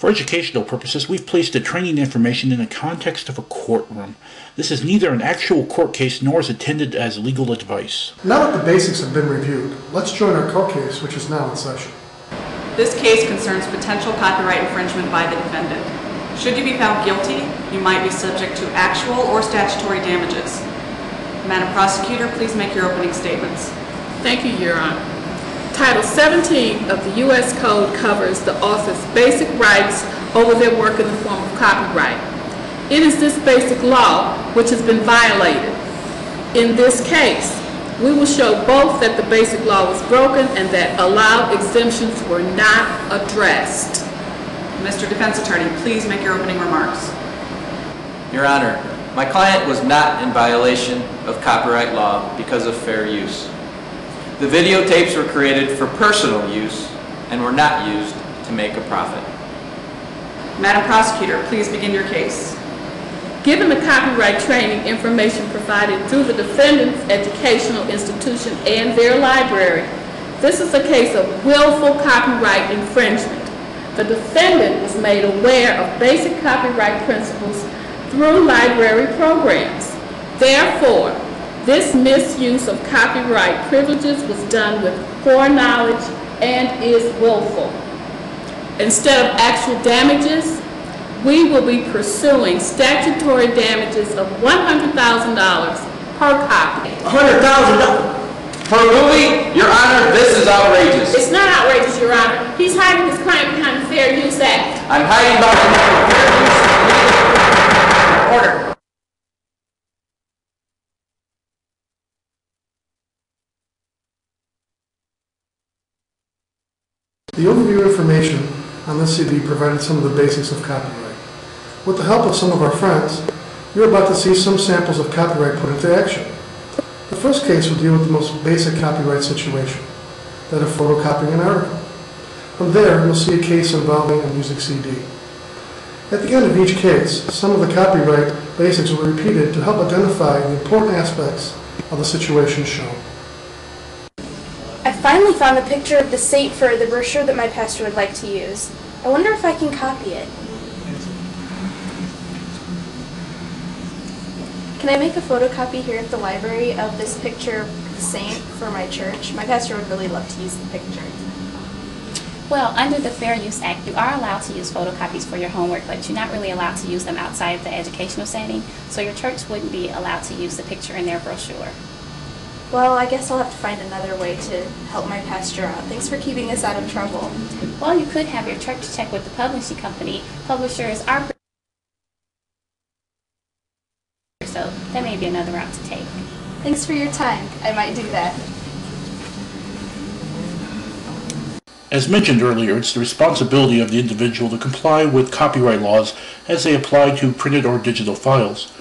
For educational purposes, we've placed the training information in the context of a courtroom. This is neither an actual court case nor is intended as legal advice. Now that the basics have been reviewed, let's join our court case, which is now in session. This case concerns potential copyright infringement by the defendant. Should you be found guilty, you might be subject to actual or statutory damages. Madam Prosecutor, please make your opening statements. Thank you, Your Honor. Title 17 of the U.S. Code covers the author's basic rights over their work in the form of copyright. It is this basic law which has been violated. In this case, we will show both that the basic law was broken and that allowed exemptions were not addressed. Mr. Defense Attorney, please make your opening remarks. Your Honor, my client was not in violation of copyright law because of fair use. The videotapes were created for personal use and were not used to make a profit. Madam Prosecutor, please begin your case. Given the copyright training information provided through the defendant's educational institution and their library, this is a case of willful copyright infringement. The defendant was made aware of basic copyright principles through library programs. Therefore, this misuse of copyright privileges was done with foreknowledge and is willful. Instead of actual damages, we will be pursuing statutory damages of $100,000 per copy. $100,000 per movie? Your Honor, this is outrageous. It's not outrageous, Your Honor. He's hiding his client behind the Fair Use Act. I'm hiding behind the Fair Use Order. The overview information on this CD provided some of the basics of copyright. With the help of some of our friends, you're about to see some samples of copyright put into action. The first case will deal with the most basic copyright situation, that of photocopying an article. From there, you'll see a case involving a music CD. At the end of each case, some of the copyright basics will be repeated to help identify the important aspects of the situation shown. I finally found a picture of the saint for the brochure that my pastor would like to use. I wonder if I can copy it. Can I make a photocopy here at the library of this picture of the saint for my church? My pastor would really love to use the picture. Well, under the Fair Use Act, you are allowed to use photocopies for your homework, but you're not really allowed to use them outside of the educational setting, so your church wouldn't be allowed to use the picture in their brochure. Well, I guess I'll have to find another way to help my pastor out. Thanks for keeping us out of trouble. Well, you could have your church check with the publishing company. Publishers are so that may be another route to take. Thanks for your time. I might do that. As mentioned earlier, it's the responsibility of the individual to comply with copyright laws as they apply to printed or digital files.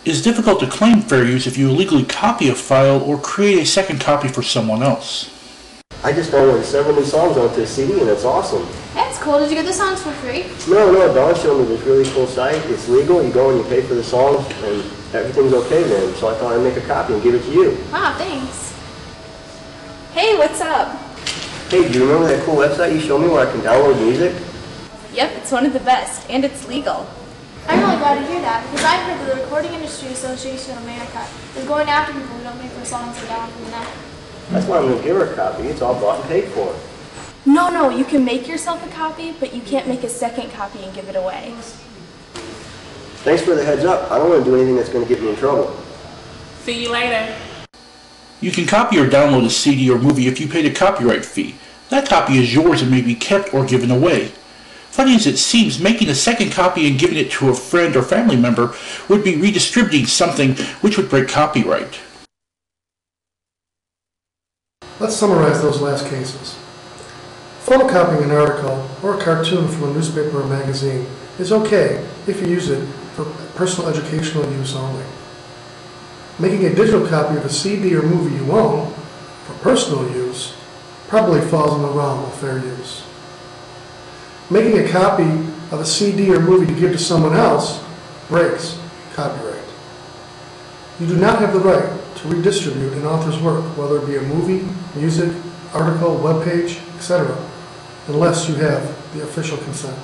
It is difficult to claim fair use if you illegally copy a file or create a second copy for someone else. I just downloaded several new songs onto a CD and it's awesome. That's cool. Did you get the songs for free? No, Don showed me this really cool site. It's legal. You go and you pay for the songs and everything's okay then. So I thought I'd make a copy and give it to you. Wow, thanks. Hey, what's up? Hey, do you remember that cool website you showed me where I can download music? Yep, it's one of the best, and it's legal. I'm really glad to hear that, because I've heard the Recording Industry Association of America is going after people who don't pay for songs that down from the net. That's why I'm going to give her a copy. It's all bought and paid for. No, you can make yourself a copy, but you can't make a second copy and give it away. Thanks for the heads up. I don't want to do anything that's going to get me in trouble. See you later. You can copy or download a CD or movie if you paid a copyright fee. That copy is yours and may be kept or given away. Funny as it seems, making a second copy and giving it to a friend or family member would be redistributing something which would break copyright. Let's summarize those last cases. Photocopying an article or a cartoon from a newspaper or magazine is okay if you use it for personal educational use only. Making a digital copy of a CD or movie you own for personal use probably falls in the realm of fair use. Making a copy of a CD or movie to give to someone else breaks copyright. You do not have the right to redistribute an author's work, whether it be a movie, music, article, web page, etc., unless you have the official consent.